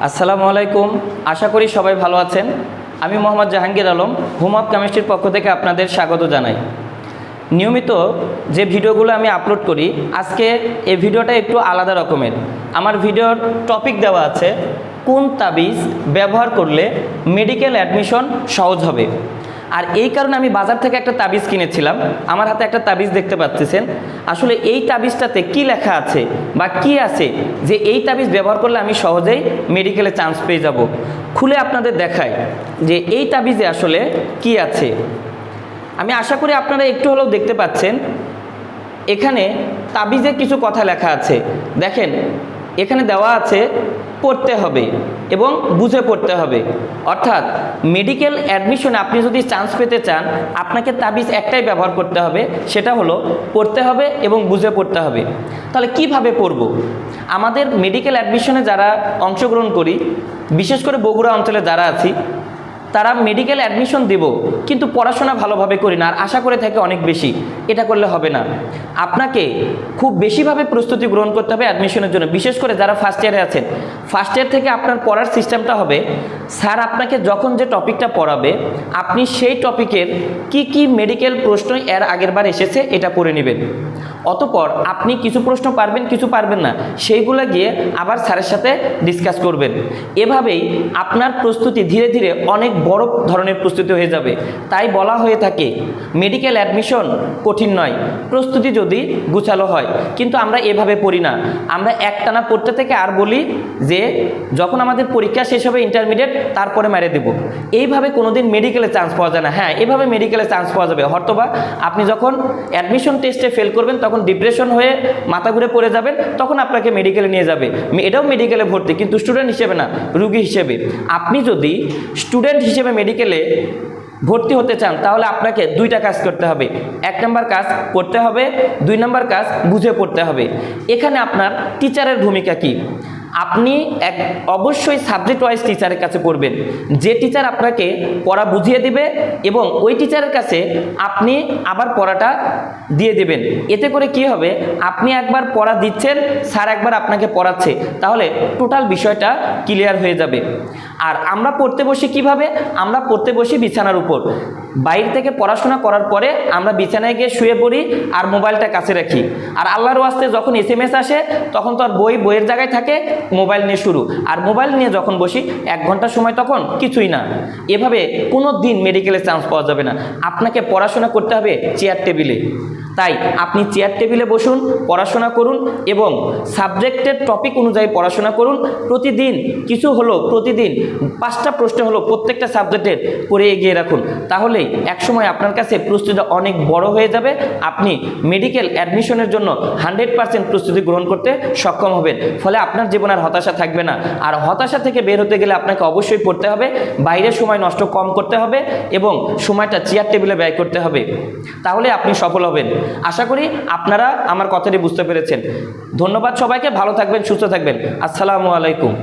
আসসালামু আলাইকুম। আশা করি সবাই ভালো আছেন। আমি মোহাম্মদ জাহাঙ্গীর আলম হোম অফ কেমিস্ট্রির পক্ষ থেকে আপনাদের স্বাগত জানাই। নিয়মিত যে ভিডিওগুলো আমি আপলোড করি, আজকে এই ভিডিওটা একটু আলাদা রকমের। আমার ভিডিওর টপিক দেওয়া আছে কোন তাবিজ ব্যবহার করলে মেডিকেল অ্যাডমিশন সহজ হবে। আর এই কারণে আমি বাজার থেকে একটা তাবিজ কিনেছিলাম। আমার হাতে একটা তাবিজ দেখতে পাচ্ছেন। আসলে এই তাবিজটাতে কি লেখা আছে বা কি আছে যে এই তাবিজ ব্যবহার করলে আমি সহজেই মেডিকেলে চান্স পেয়ে যাব। খুলে আপনাদের দেখাই যে এই তাবিজে আসলে কি আছে। আমি আশা করি আপনারা একটু হলেও দেখতে পাচ্ছেন। এখানে তাবিজে কিছু কথা লেখা আছে। দেখেন, এখানে দেওয়া আছে পড়তে হবে এবং বুঝে পড়তে হবে। অর্থাৎ মেডিকেল অ্যাডমিশনে আপনি যদি চান্স পেতে চান, আপনাকে তাবিজ একটাই ব্যবহার করতে হবে, সেটা হলো পড়তে হবে এবং বুঝে পড়তে হবে। তাহলে কিভাবে পড়ব? আমাদের মেডিকেল অ্যাডমিশনে যারা অংশগ্রহণ করি, বিশেষ করে বগুড়া অঞ্চলে যারা আছি, তারা মেডিকেল অ্যাডমিশন দেব, কিন্তু পড়াশোনা ভালোভাবে করি না আর আশা করে থাকে অনেক বেশি। এটা করলে হবে না। আপনাকে খুব বেশিভাবে প্রস্তুতি গ্রহণ করতে হবে অ্যাডমিশনের জন্য। বিশেষ করে যারা ফার্স্ট ইয়ারে আছেন, ফার্স্ট ইয়ার থেকে আপনার পড়ার সিস্টেমটা হবে, স্যার আপনাকে যখন যে টপিকটা পড়াবে, আপনি সেই টপিকের কি মেডিকেল প্রশ্ন এর আগের বার এসেছে এটা পড়ে নেবেন। অতঃপর আপনি কিছু প্রশ্ন পারবেন, কিছু পারবেন না, সেইগুলো গিয়ে আবার স্যারের সাথে ডিসকাস করবেন। এভাবেই আপনার প্রস্তুতি ধীরে ধীরে অনেক বড় ধরনের প্রস্তুতি হয়ে যাবে। তাই বলা হয়ে থাকে মেডিকেল অ্যাডমিশন কঠিন নয়, প্রস্তুতি যদি গুছালো হয়। কিন্তু আমরা এভাবে পড়ি না। আমরা একটানা পড়তে থেকে আর বলি যে যখন আমাদের পরীক্ষা শেষ হবে ইন্টারমিডিয়েট, তারপরে মেরে দেব। এইভাবে কোনোদিন মেডিকেলে চান্স পাওয়া যায় না। হ্যাঁ, এভাবে মেডিকেলে চান্স পাওয়া যাবে, হয়তোবা আপনি যখন অ্যাডমিশন টেস্টে ফেল করবেন, তখন ডিপ্রেশন হয়ে মাথা ঘুরে পড়ে যাবেন, তখন আপনাকে মেডিকেলে নিয়ে যাবে। এটাও মেডিকেলে ভর্তি, কিন্তু স্টুডেন্ট হিসেবে না, রুগী হিসেবে। আপনি যদি স্টুডেন্ট হিসেবে মেডিকেলে ভর্তি হতে চান, তাহলে আপনাকে দুইটা কাজ করতে হবে। এক নম্বর কাজ পড়তে হবে, দুই নম্বর কাজ বুঝে পড়তে হবে। এখানে আপনার টিচারের ভূমিকা কি? আপনি অবশ্যই সাবজেক্ট ওয়াইজ টিচারের কাছে পড়বেন, যে টিচার আপনাকে পড়া বুঝিয়ে দিবে এবং ওই টিচারের কাছে আপনি আবার পড়াটা দিয়ে দেবেন। এতে করে কি হবে, আপনি একবার পড়া দিচ্ছেন, স্যার একবার আপনাকে পড়াচ্ছে, তাহলে টোটাল বিষয়টা ক্লিয়ার হয়ে যাবে। আর আমরা পড়তে বসি কিভাবে? আমরা পড়তে বসি বিছানার উপর। বাইরে থেকে পড়াশোনা করার পরে আমরা বিছানায় গিয়ে শুয়ে পড়ি আর মোবাইলটা কাছে রাখি। আর আল্লাহর ওয়াস্তে যখন SMS আসে, তখন তো আর বইয়ের জায়গায় থাকে, মোবাইল নিয়ে শুরু। আর মোবাইল নিয়ে যখন বসি 1 ঘন্টা সময়, তখন কিছুই না। এভাবে কোনো দিন মেডিকেলে চান্স পাওয়া যাবে না। আপনাকে পড়াশোনা করতে হবে চেয়ার টেবিলে। তাই আপনি চেয়ার টেবিলে বসুন, পড়াশোনা করুন এবং সাবজেক্টের টপিক অনুযায়ী পড়াশোনা করুন। প্রতিদিন কিছু হলো, প্রতিদিন 5টা প্রশ্ন হলো প্রত্যেকটা সাবজেক্টের করে এগিয়ে রাখুন। তাহলেই একসময় আপনার কাছে প্রস্তুতি অনেক বড় হয়ে যাবে। আপনি মেডিকেল অ্যাডমিশনের জন্য 100% প্রস্তুতি গ্রহণ করতে সক্ষম হবেন। ফলে আপনার জীবনে আর হতাশা থাকবে না। আর হতাশা থেকে বের হতে গেলে আপনাকে অবশ্যই পড়তে হবে, বাইরের সময় নষ্ট কম করতে হবে এবং সময়টা চেয়ার টেবিলে ব্যয় করতে হবে। তাহলে আপনি সফল হবেন। আশা করি আপনারা আমার কথাটি বুঝতে পেরেছেন। ধন্যবাদ সবাইকে। ভালো থাকবেন, সুস্থ থাকবেন। আসসালামু আলাইকুম।